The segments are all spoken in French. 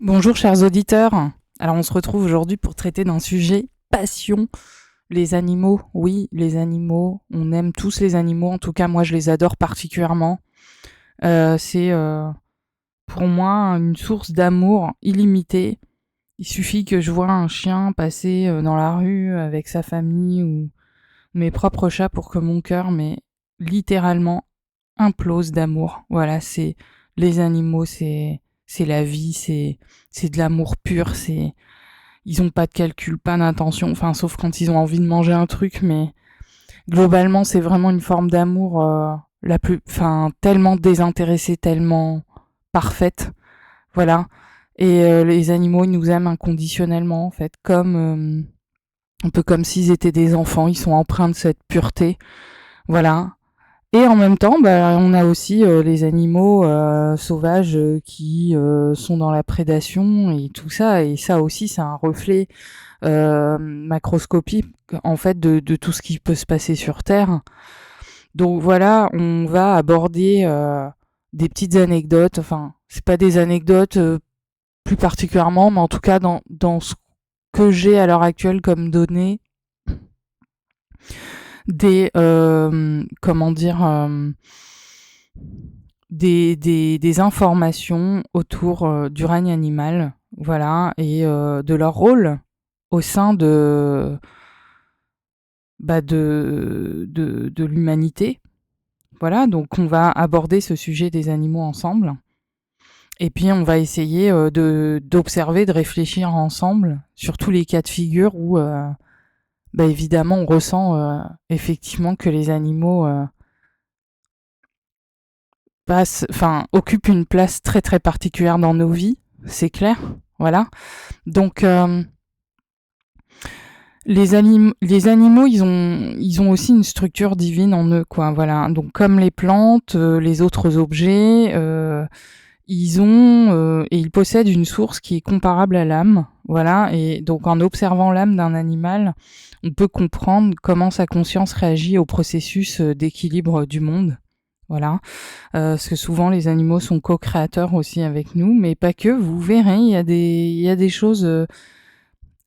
Bonjour chers auditeurs. Alors on se retrouve aujourd'hui pour traiter d'un sujet passion, les animaux. Oui, les animaux, on aime tous les animaux, en tout cas moi je les adore particulièrement. C'est pour moi une source d'amour illimitée. Il suffit que je vois un chien passer dans la rue avec sa famille ou mes propres chats pour que mon cœur, mais littéralement, implose d'amour. Voilà, c'est les animaux, c'est la vie, c'est de l'amour pur, c'est ils ont pas de calcul, pas d'intention, enfin sauf quand ils ont envie de manger un truc, mais globalement c'est vraiment une forme d'amour tellement désintéressée, tellement parfaite, voilà. Et les animaux ils nous aiment inconditionnellement en fait, comme un peu comme s'ils étaient des enfants, ils sont empreints de cette pureté, voilà. Et en même temps, on a aussi les animaux sauvages qui sont dans la prédation et tout ça. Et ça aussi, c'est un reflet macroscopique en fait de tout ce qui peut se passer sur Terre. Donc voilà, on va aborder des petites anecdotes. Enfin, c'est pas des anecdotes plus particulièrement, mais en tout cas dans ce que j'ai à l'heure actuelle comme données, des comment dire des informations autour du règne animal, voilà, et de leur rôle au sein de l'humanité. Voilà, donc on va aborder ce sujet des animaux ensemble. Et puis on va essayer d'observer, de réfléchir ensemble sur tous les cas de figure où évidemment on ressent effectivement que les animaux occupent une place très très particulière dans nos vies, c'est clair, voilà. Donc les animaux, ils ont aussi une structure divine en eux, quoi. Voilà. Donc comme les plantes, les autres objets, ils possèdent une source qui est comparable à l'âme. Voilà. Et donc en observant l'âme d'un animal, on peut comprendre comment sa conscience réagit au processus d'équilibre du monde. Voilà. Parce que souvent les animaux sont co-créateurs aussi avec nous, mais pas que. Vous verrez, il y a des choses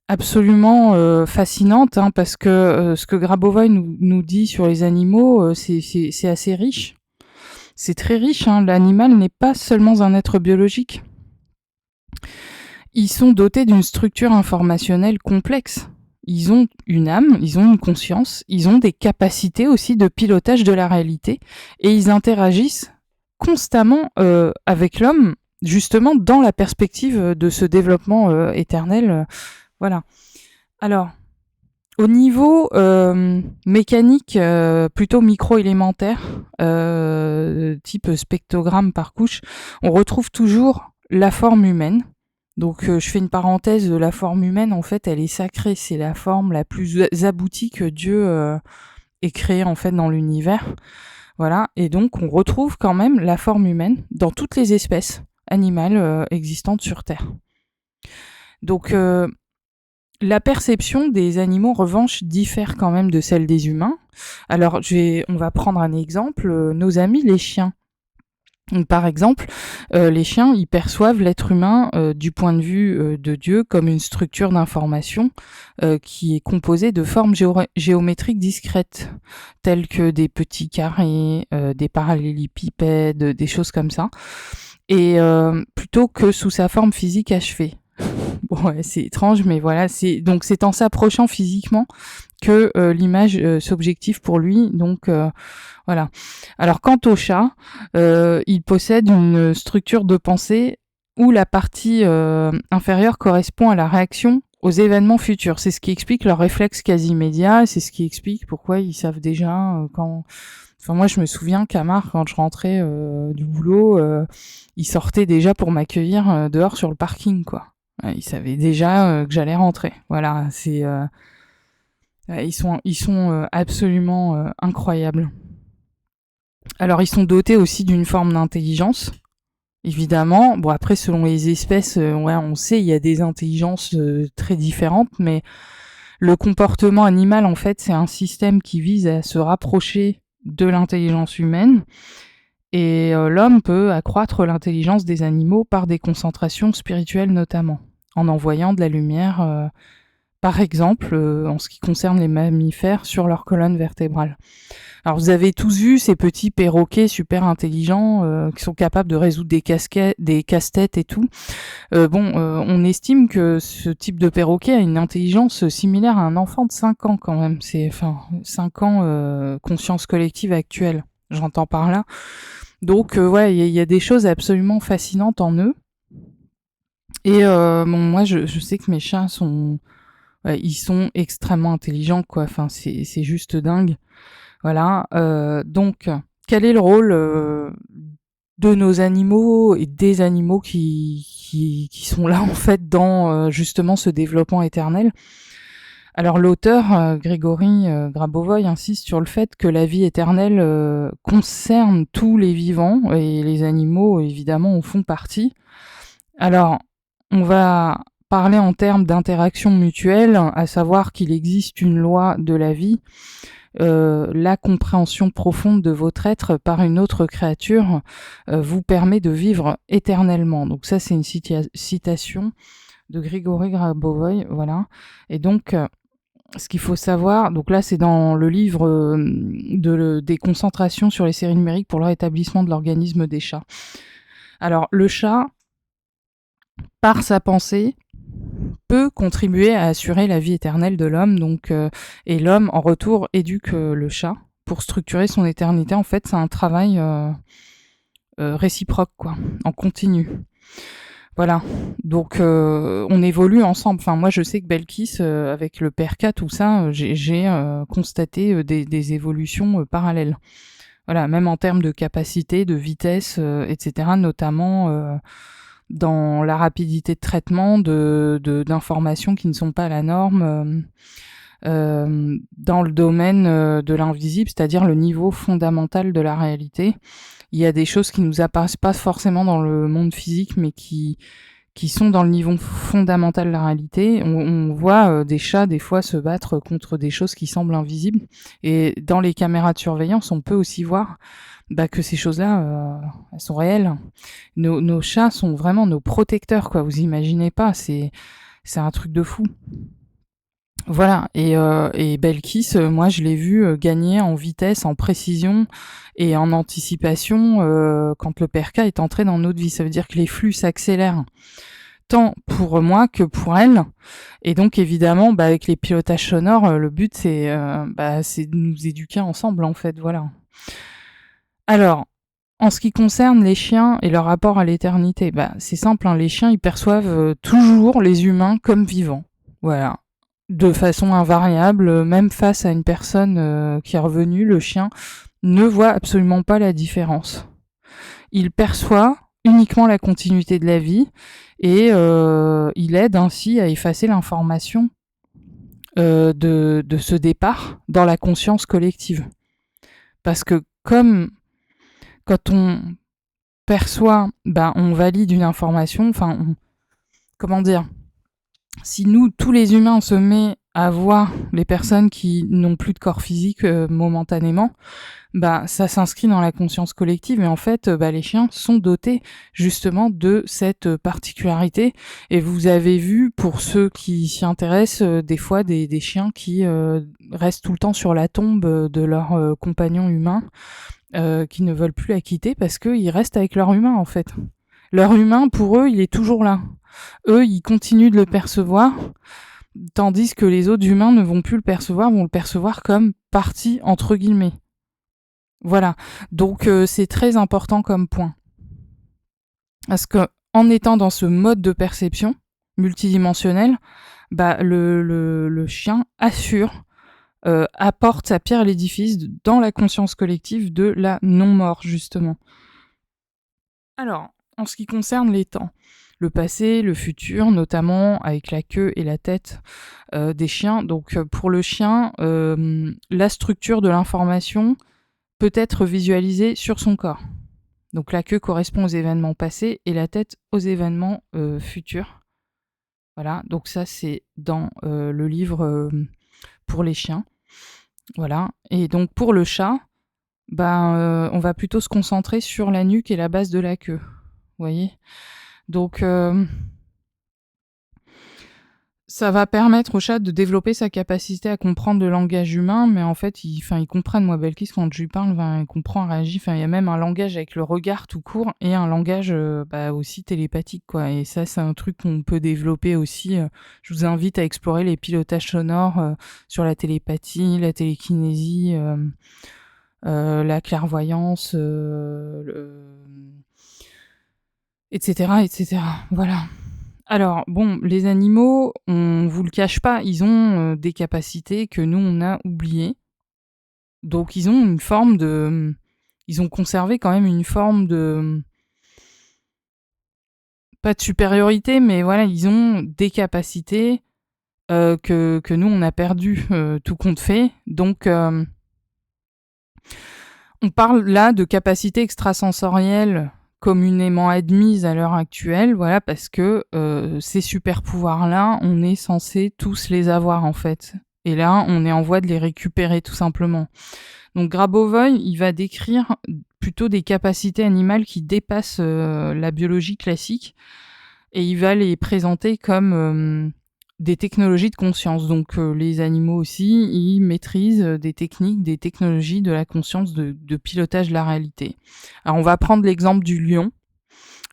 absolument fascinante, hein, parce que ce que Grabovoi nous dit sur les animaux, c'est assez riche. C'est très riche, hein. L'animal n'est pas seulement un être biologique. Ils sont dotés d'une structure informationnelle complexe. Ils ont une âme, ils ont une conscience, ils ont des capacités aussi de pilotage de la réalité, et ils interagissent constamment avec l'homme, justement dans la perspective de ce développement éternel. Voilà. Alors, au niveau mécanique, plutôt micro-élémentaire, type spectrogramme par couche, on retrouve toujours la forme humaine. Donc je fais une parenthèse, la forme humaine, en fait, elle est sacrée. C'est la forme la plus aboutie que Dieu ait créée, en fait, dans l'univers. Voilà. Et donc on retrouve quand même la forme humaine dans toutes les espèces animales existantes sur Terre. Donc la perception des animaux, en revanche, diffère quand même de celle des humains. Alors, on va prendre un exemple, nos amis les chiens. Donc, par exemple, les chiens, ils perçoivent l'être humain du point de vue de Dieu comme une structure d'information qui est composée de formes géométriques discrètes, telles que des petits carrés, des parallélépipèdes, des choses comme ça, et plutôt que sous sa forme physique achevée. Bon, ouais, c'est étrange, mais voilà, c'est en s'approchant physiquement que l'image s'objective pour lui. Donc voilà. Alors quant au chat, il possède une structure de pensée où la partie inférieure correspond à la réaction aux événements futurs. C'est ce qui explique leur réflexe quasi immédiat. C'est ce qui explique pourquoi ils savent déjà quand. Enfin, moi, je me souviens qu'Amar, quand je rentrais du boulot, il sortait déjà pour m'accueillir dehors sur le parking, quoi. Il savait déjà que j'allais rentrer. Voilà, ils sont absolument incroyables. Alors ils sont dotés aussi d'une forme d'intelligence, évidemment. Bon après selon les espèces, on sait il y a des intelligences très différentes, mais le comportement animal en fait c'est un système qui vise à se rapprocher de l'intelligence humaine Et l'homme peut accroître l'intelligence des animaux par des concentrations spirituelles notamment, en envoyant de la lumière, par exemple, en ce qui concerne les mammifères, sur leur colonne vertébrale. Alors vous avez tous vu ces petits perroquets super intelligents qui sont capables de résoudre des casse-têtes et tout. On estime que ce type de perroquet a une intelligence similaire à un enfant de 5 ans quand même. C'est 5 ans conscience collective actuelle, j'entends par là. Donc ouais, il y a des choses absolument fascinantes en eux. Et moi je sais que mes chats sont ils sont extrêmement intelligents quoi. Enfin c'est juste dingue. Voilà. Donc quel est le rôle de nos animaux et des animaux qui sont là en fait dans justement ce développement éternel? Alors l'auteur Grégory Grabovoy insiste sur le fait que la vie éternelle concerne tous les vivants et les animaux évidemment en font partie. Alors on va parler en termes d'interaction mutuelle, à savoir qu'il existe une loi de la vie, la compréhension profonde de votre être par une autre créature vous permet de vivre éternellement. Donc ça c'est une citation de Grigory Grabovoy, voilà. Et donc ce qu'il faut savoir, donc là c'est dans le livre des concentrations sur les séries numériques pour le rétablissement de l'organisme des chats. Alors le chat, par sa pensée, peut contribuer à assurer la vie éternelle de l'homme, donc et l'homme en retour éduque le chat pour structurer son éternité. En fait, c'est un travail réciproque, quoi, en continu. Voilà, donc on évolue ensemble. Enfin, moi, je sais que Belkis, avec le PRK, tout ça, j'ai constaté des évolutions parallèles. Voilà, même en termes de capacité, de vitesse, etc., notamment dans la rapidité de traitement d'informations qui ne sont pas la norme, dans le domaine de l'invisible, c'est-à-dire le niveau fondamental de la réalité. Il y a des choses qui nous apparaissent pas forcément dans le monde physique, mais qui sont dans le niveau fondamental de la réalité. On voit des chats des fois se battre contre des choses qui semblent invisibles. Et dans les caméras de surveillance, on peut aussi voir que ces choses-là, elles sont réelles. Nos chats sont vraiment nos protecteurs, quoi. Vous imaginez pas, c'est un truc de fou. Voilà, et Belkis, moi je l'ai vu gagner en vitesse, en précision et en anticipation quand le PRK est entré dans notre vie. Ça veut dire que les flux s'accélèrent, tant pour moi que pour elle. Et donc évidemment, avec les pilotages sonores, le but c'est de nous éduquer ensemble en fait, voilà. Alors, en ce qui concerne les chiens et leur rapport à l'éternité, c'est simple, hein, les chiens ils perçoivent toujours les humains comme vivants. Voilà. De façon invariable, même face à une personne qui est revenue, le chien ne voit absolument pas la différence. Il perçoit uniquement la continuité de la vie et il aide ainsi à effacer l'information de ce départ dans la conscience collective. Parce que comme quand on perçoit, on valide une information, comment dire, si nous, tous les humains, on se met à voir les personnes qui n'ont plus de corps physique momentanément, ça s'inscrit dans la conscience collective et en fait, les chiens sont dotés justement de cette particularité. Et vous avez vu, pour ceux qui s'y intéressent, des fois des chiens qui restent tout le temps sur la tombe de leur compagnon humain, qui ne veulent plus la quitter parce qu'ils restent avec leur humain en fait. Leur humain, pour eux, il est toujours là. Eux, ils continuent de le percevoir, tandis que les autres humains ne vont plus le percevoir, vont le percevoir comme partie entre guillemets. Voilà. Donc c'est très important comme point. Parce que en étant dans ce mode de perception multidimensionnel, le chien assure, apporte sa pierre à l'édifice dans la conscience collective de la non-mort, justement. Alors, en ce qui concerne les temps, le passé, le futur, notamment avec la queue et la tête des chiens. Donc pour le chien, la structure de l'information peut être visualisée sur son corps. Donc la queue correspond aux événements passés et la tête aux événements futurs. Voilà, donc ça c'est dans le livre pour les chiens. Voilà, et donc pour le chat, on va plutôt se concentrer sur la nuque et la base de la queue. Vous voyez ? Donc, ça va permettre au chat de développer sa capacité à comprendre le langage humain, mais en fait, ils comprennent. Moi, Belkis, quand je lui parle, il comprend, il réagit. Il y a même un langage avec le regard tout court et un langage aussi télépathique, quoi. Et ça, c'est un truc qu'on peut développer aussi. Je vous invite à explorer les pilotages sonores sur la télépathie, la télékinésie, la clairvoyance, etc., etc. Voilà. Alors, bon, les animaux, on vous le cache pas, ils ont des capacités que nous, on a oubliées. Donc, ils ont une forme de... Ils ont conservé quand même une forme de... Pas de supériorité, mais voilà, ils ont des capacités que nous, on a perdu tout compte fait. Donc, on parle là de capacités extrasensorielles communément admises à l'heure actuelle, voilà, parce que ces super pouvoirs-là, on est censé tous les avoir en fait. Et là, on est en voie de les récupérer tout simplement. Donc Grabovoi, il va décrire plutôt des capacités animales qui dépassent la biologie classique, et il va les présenter comme des technologies de conscience. Donc les animaux aussi, ils maîtrisent des techniques, des technologies de la conscience, de pilotage de la réalité. Alors on va prendre l'exemple du lion.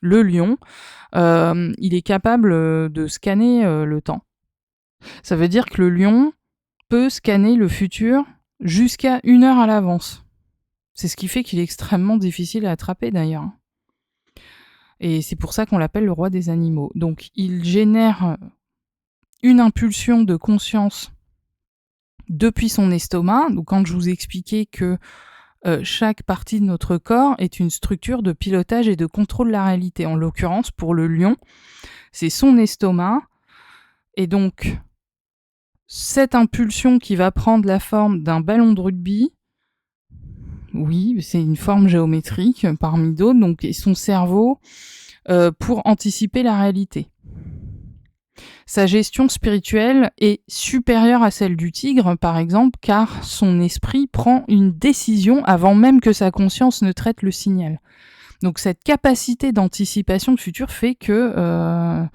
Le lion, il est capable de scanner le temps. Ça veut dire que le lion peut scanner le futur jusqu'à 1 heure à l'avance. C'est ce qui fait qu'il est extrêmement difficile à attraper d'ailleurs. Et c'est pour ça qu'on l'appelle le roi des animaux. Donc il génère une impulsion de conscience depuis son estomac. Donc quand je vous expliquais que chaque partie de notre corps est une structure de pilotage et de contrôle de la réalité. En l'occurrence, pour le lion, c'est son estomac. Et donc, cette impulsion qui va prendre la forme d'un ballon de rugby, oui, c'est une forme géométrique parmi d'autres, donc, et son cerveau pour anticiper la réalité. Sa gestion spirituelle est supérieure à celle du tigre, par exemple, car son esprit prend une décision avant même que sa conscience ne traite le signal. Donc cette capacité d'anticipation de futur fait que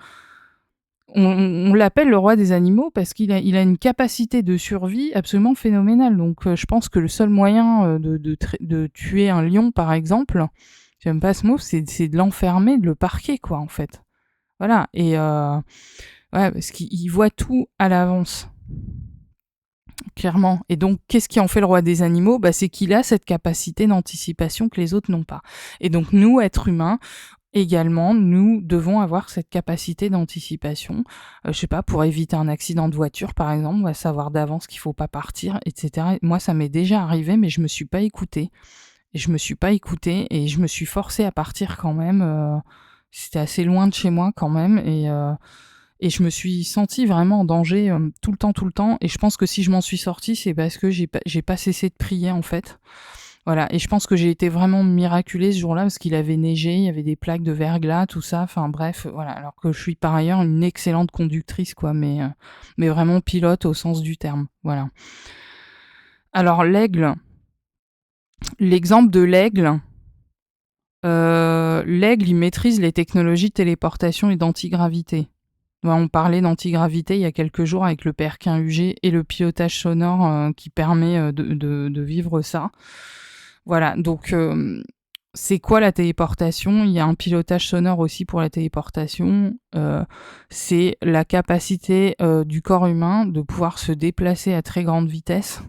on l'appelle le roi des animaux parce qu'il a une capacité de survie absolument phénoménale. Donc je pense que le seul moyen de tuer un lion, par exemple, j'aime pas ce mot, c'est de l'enfermer, de le parquer, quoi, en fait. Voilà, et ouais, parce qu'il voit tout à l'avance, clairement. Et donc, qu'est-ce qui en fait le roi des animaux ? C'est qu'il a cette capacité d'anticipation que les autres n'ont pas. Et donc, nous, êtres humains, également, nous devons avoir cette capacité d'anticipation. Je sais pas, pour éviter un accident de voiture, par exemple, on va savoir d'avance qu'il faut pas partir, etc. Moi, ça m'est déjà arrivé, mais je me suis pas écoutée. Et je me suis forcée à partir quand même. C'était assez loin de chez moi quand même, et je me suis sentie vraiment en danger tout le temps. Et je pense que si je m'en suis sortie, c'est parce que j'ai pas cessé de prier, en fait. Voilà. Et je pense que j'ai été vraiment miraculée ce jour-là parce qu'il avait neigé, il y avait des plaques de verglas, tout ça. Enfin bref, voilà. Alors que je suis par ailleurs une excellente conductrice, quoi, mais vraiment pilote au sens du terme. Voilà. Alors l'aigle, l'exemple de l'aigle. L'aigle, il maîtrise les technologies de téléportation et d'antigravité. On parlait d'antigravité il y a quelques jours avec le PRK-UG et le pilotage sonore qui permet de vivre ça. Voilà, donc c'est quoi la téléportation ? Il y a un pilotage sonore aussi pour la téléportation. C'est la capacité du corps humain de pouvoir se déplacer à très grande vitesse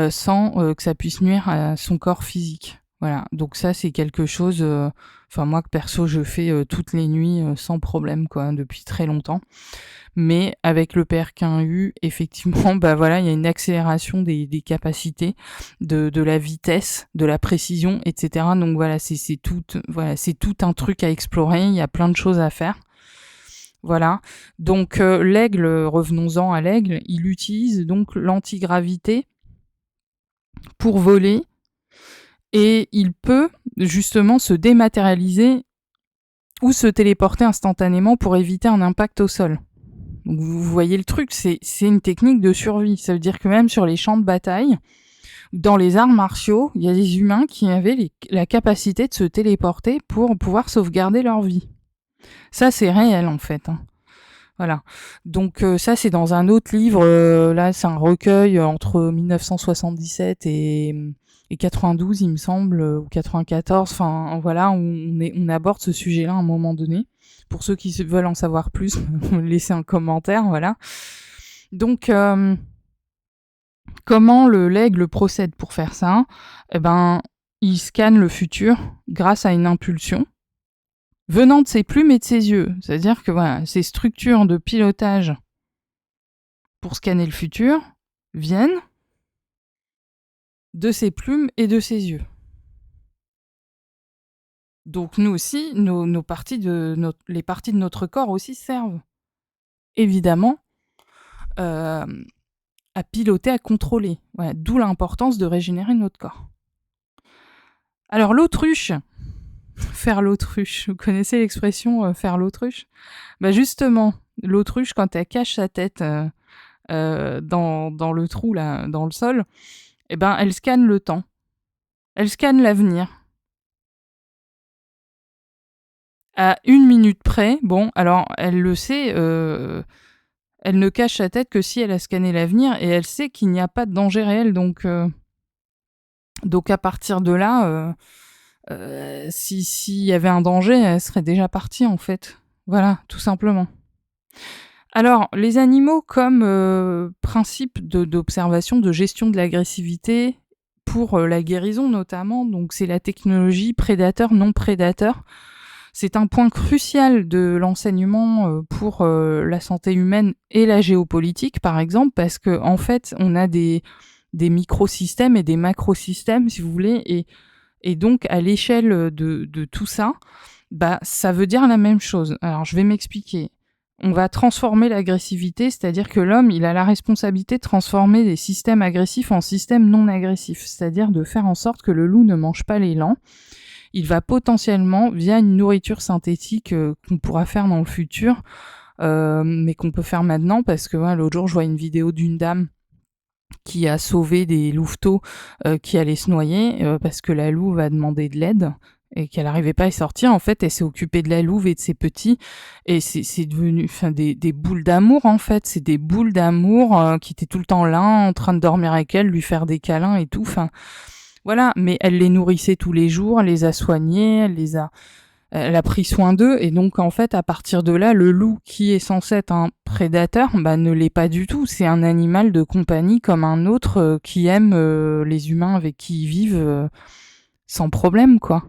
sans que ça puisse nuire à son corps physique. Voilà, donc ça c'est quelque chose, moi que perso je fais toutes les nuits sans problème, quoi, depuis très longtemps. Mais avec le PRK1U, effectivement, voilà, il y a une accélération des capacités, de la vitesse, de la précision, etc. Donc voilà, c'est tout un truc à explorer. Il y a plein de choses à faire. Voilà. Donc l'aigle, revenons-en à l'aigle, il utilise donc l'antigravité pour voler. Et il peut justement se dématérialiser ou se téléporter instantanément pour éviter un impact au sol. Donc vous voyez le truc, c'est une technique de survie. Ça veut dire que même sur les champs de bataille, Dans les arts martiaux, il y a des humains qui avaient la capacité de se téléporter pour pouvoir sauvegarder leur vie. Ça, c'est réel, en fait. Hein. Voilà. Donc ça, c'est dans un autre livre. Là, c'est un recueil entre 1977 et 92, il me semble, ou 94. Enfin, voilà, on aborde ce sujet-là à un moment donné. Pour ceux qui veulent en savoir plus, laissez un commentaire, voilà. Donc, comment l'aigle procède pour faire ça ? Eh ben, il scanne le futur grâce à une impulsion venant de ses plumes et de ses yeux. C'est-à-dire que voilà, ces structures de pilotage pour scanner le futur viennent de ses plumes et de ses yeux. Donc nous aussi, les parties de notre corps aussi servent, évidemment, à piloter, à contrôler. Voilà, d'où l'importance de régénérer notre corps. Alors l'autruche, faire l'autruche, vous connaissez l'expression faire l'autruche ? Bah justement, l'autruche, quand elle cache sa tête dans le trou, là, dans le sol, eh ben, elle scanne le temps. Elle scanne l'avenir. À 1 minute près, bon, alors elle le sait, elle ne cache sa tête que si elle a scanné l'avenir et elle sait qu'il n'y a pas de danger réel. Donc à partir de là, s'il y avait un danger, elle serait déjà partie en fait. Voilà, tout simplement. Alors, les animaux comme principe d'observation, de gestion de l'agressivité, pour la guérison notamment, donc c'est la technologie prédateur-non prédateur. C'est un point crucial de l'enseignement pour la santé humaine et la géopolitique, par exemple, parce que en fait, on a des microsystèmes et des macrosystèmes, si vous voulez, et donc à l'échelle de tout ça, bah ça veut dire la même chose. Alors je vais m'expliquer. On va transformer l'agressivité, c'est-à-dire que l'homme, il a la responsabilité de transformer des systèmes agressifs en systèmes non agressifs, c'est-à-dire de faire en sorte que le loup ne mange pas l'élan. Il va potentiellement, via une nourriture synthétique qu'on pourra faire dans le futur, mais qu'on peut faire maintenant, parce que l'autre jour, je vois une vidéo d'une dame qui a sauvé des louveteaux qui allaient se noyer, parce que la louve a demandé de l'aide et qu'elle n'arrivait pas à y sortir. En fait, elle s'est occupée de la louve et de ses petits, et c'est devenu des boules d'amour, en fait. C'est des boules d'amour qui étaient tout le temps là, en train de dormir avec elle, lui faire des câlins et tout, enfin... Voilà, mais elle les nourrissait tous les jours, elle les a soignés, elle a pris soin d'eux, et donc en fait, à partir de là, le loup, qui est censé être un prédateur, ne l'est pas du tout. C'est un animal de compagnie comme un autre qui aime les humains avec qui ils vivent sans problème, quoi.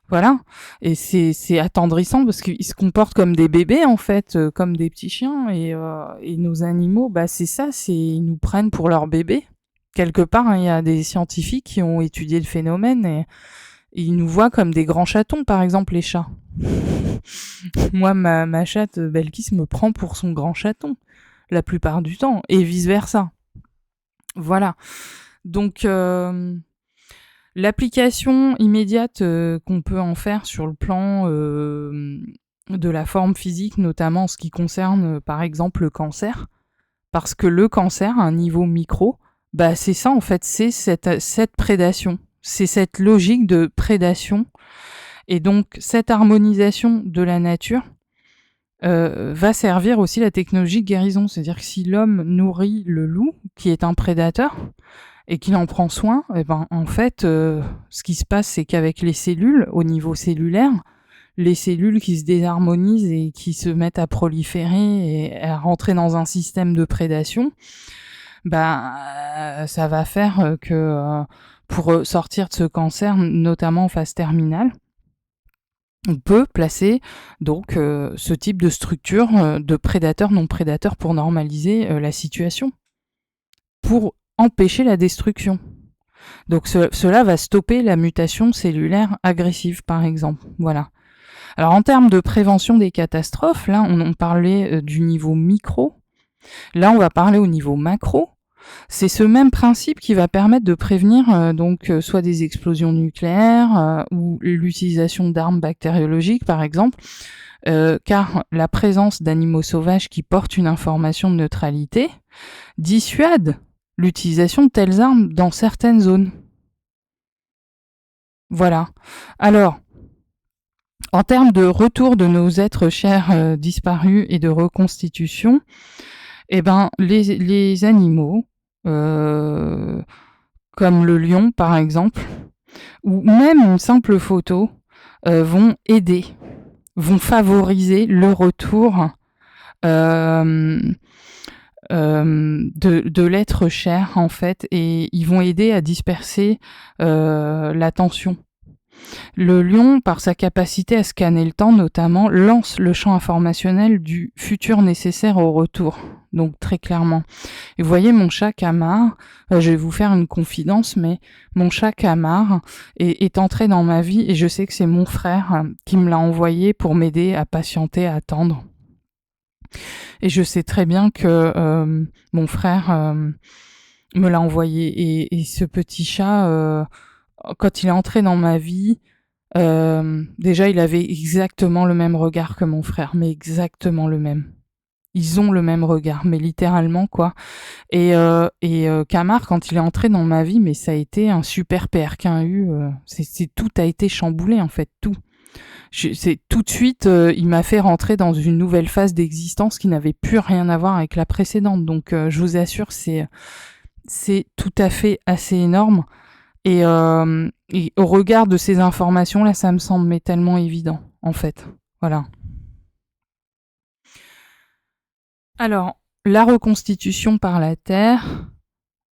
Voilà, et c'est attendrissant parce qu'ils se comportent comme des bébés, en fait, comme des petits chiens, et nos animaux, c'est ça, ils nous prennent pour leurs bébés. Quelque part, il y a des scientifiques qui ont étudié le phénomène et ils nous voient comme des grands chatons, par exemple les chats. Moi, ma chatte Belkis me prend pour son grand chaton, la plupart du temps, et vice-versa. Voilà. Donc, l'application immédiate qu'on peut en faire sur le plan de la forme physique, notamment en ce qui concerne, par exemple, le cancer, parce que le cancer, à un niveau micro, c'est ça en fait, c'est cette prédation, c'est cette logique de prédation, et donc cette harmonisation de la nature va servir aussi la technologie de guérison, c'est-à-dire que si l'homme nourrit le loup, qui est un prédateur, et qu'il en prend soin, en fait, ce qui se passe, c'est qu'avec les cellules, au niveau cellulaire, les cellules qui se désharmonisent et qui se mettent à proliférer et à rentrer dans un système de prédation, ça va faire que pour sortir de ce cancer, notamment en phase terminale, on peut placer donc ce type de structure de prédateur non prédateur pour normaliser la situation, pour empêcher la destruction. Donc cela va stopper la mutation cellulaire agressive, par exemple. Voilà. Alors en termes de prévention des catastrophes, là on parlait du niveau micro. Là on va parler au niveau macro. C'est ce même principe qui va permettre de prévenir soit des explosions nucléaires ou l'utilisation d'armes bactériologiques, par exemple, car la présence d'animaux sauvages qui portent une information de neutralité dissuade l'utilisation de telles armes dans certaines zones. Voilà. Alors, en termes de retour de nos êtres chers disparus et de reconstitution, eh ben, les animaux, comme le lion par exemple, ou même une simple photo, vont aider, vont favoriser le retour de l'être cher en fait, et ils vont aider à disperser la tension. Le lion, par sa capacité à scanner le temps notamment, lance le champ informationnel du futur nécessaire au retour. Donc très clairement. Et vous voyez mon chat Camar, je vais vous faire une confidence, mais mon chat Camar est entré dans ma vie et je sais que c'est mon frère qui me l'a envoyé pour m'aider à patienter, à attendre. Et je sais très bien que mon frère me l'a envoyé. Et ce petit chat, quand il est entré dans ma vie, déjà il avait exactement le même regard que mon frère, mais exactement le même. Ils ont le même regard, mais littéralement quoi. Et Camar, quand il est entré dans ma vie, mais ça a été un super PRK1U. Tout a été chamboulé en fait, tout. C'est tout de suite, il m'a fait rentrer dans une nouvelle phase d'existence qui n'avait plus rien à voir avec la précédente. Donc, je vous assure, c'est tout à fait assez énorme. Et au regard de ces informations là, ça me semble mais tellement évident, en fait. Voilà. Alors, la reconstitution par la Terre.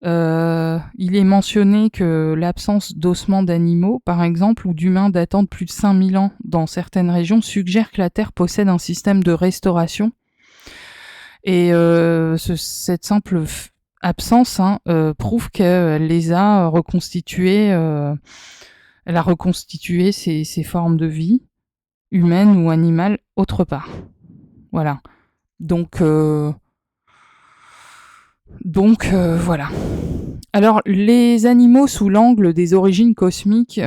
Il est mentionné que l'absence d'ossements d'animaux, par exemple, ou d'humains datant de plus de 5000 ans dans certaines régions, suggère que la Terre possède un système de restauration. Et cette simple absence prouve qu'elle les a reconstituées, elle a reconstitué ces formes de vie, humaines ou animales, autre part. Voilà. Donc voilà. Alors, les animaux sous l'angle des origines cosmiques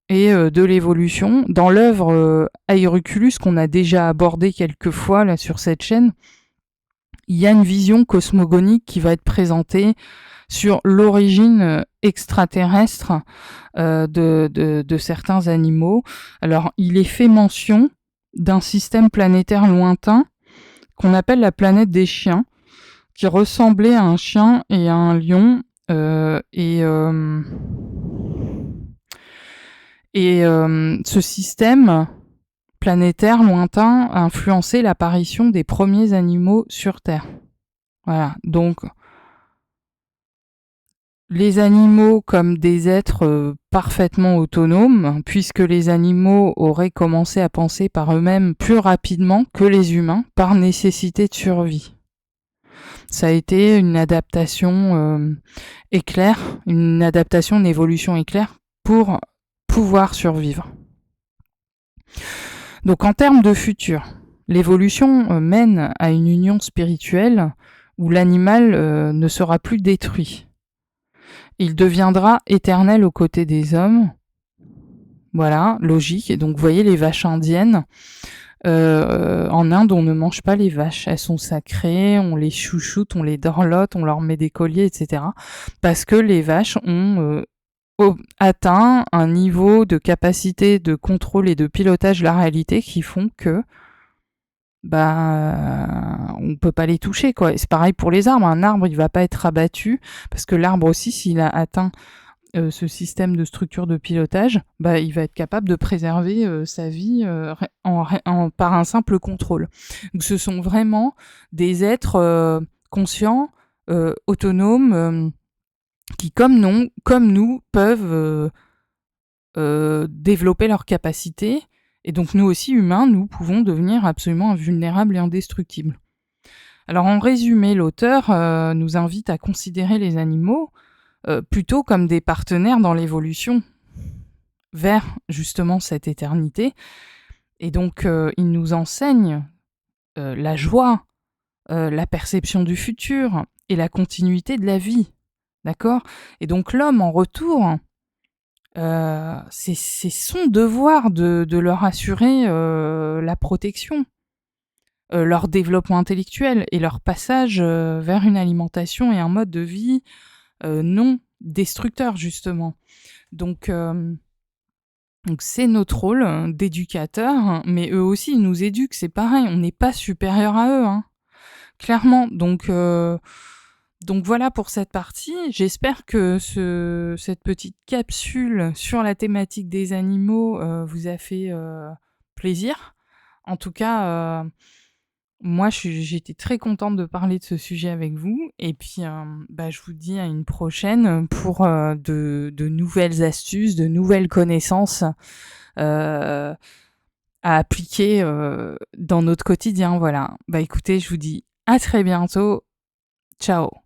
et de l'évolution, dans l'œuvre Aeruculus qu'on a déjà abordé quelques fois là sur cette chaîne, il y a une vision cosmogonique qui va être présentée sur l'origine extraterrestre de certains animaux. Alors, il est fait mention d'un système planétaire lointain qu'on appelle la planète des chiens, qui ressemblait à un chien et à un lion, ce système planétaire lointain a influencé l'apparition des premiers animaux sur Terre. Voilà, donc les animaux comme des êtres parfaitement autonomes, puisque les animaux auraient commencé à penser par eux-mêmes plus rapidement que les humains, par nécessité de survie. Ça a été une adaptation éclair, une évolution éclair pour pouvoir survivre. Donc en termes de futur, l'évolution mène à une union spirituelle où l'animal ne sera plus détruit. Il deviendra éternel aux côtés des hommes. Voilà, logique. Et donc vous voyez les vaches indiennes. En Inde, on ne mange pas les vaches. Elles sont sacrées, on les chouchoute, on les dorlote, on leur met des colliers, etc. Parce que les vaches ont atteint un niveau de capacité de contrôle et de pilotage de la réalité qui font que on peut pas les toucher, quoi. Et c'est pareil pour les arbres. Un arbre, il va pas être abattu parce que l'arbre aussi, s'il a atteint ce système de structure de pilotage, il va être capable de préserver sa vie par un simple contrôle. Donc ce sont vraiment des êtres conscients, autonomes, qui comme nous peuvent développer leurs capacités. Et donc nous aussi, humains, nous pouvons devenir absolument invulnérables et indestructibles. Alors en résumé, l'auteur nous invite à considérer les animaux plutôt comme des partenaires dans l'évolution vers justement cette éternité. Et donc il nous enseigne la joie, la perception du futur et la continuité de la vie. D'accord ? Et donc l'homme en retour, c'est son devoir de leur assurer la protection, leur développement intellectuel et leur passage vers une alimentation et un mode de vie non destructeurs, justement. Donc, c'est notre rôle d'éducateur, mais eux aussi, ils nous éduquent, c'est pareil, on n'est pas supérieur à eux, hein, clairement. Donc voilà pour cette partie. J'espère que cette petite capsule sur la thématique des animaux vous a fait plaisir. En tout cas, moi, j'étais très contente de parler de ce sujet avec vous. Et puis, je vous dis à une prochaine pour de nouvelles astuces, de nouvelles connaissances à appliquer dans notre quotidien. Voilà. Écoutez, je vous dis à très bientôt. Ciao.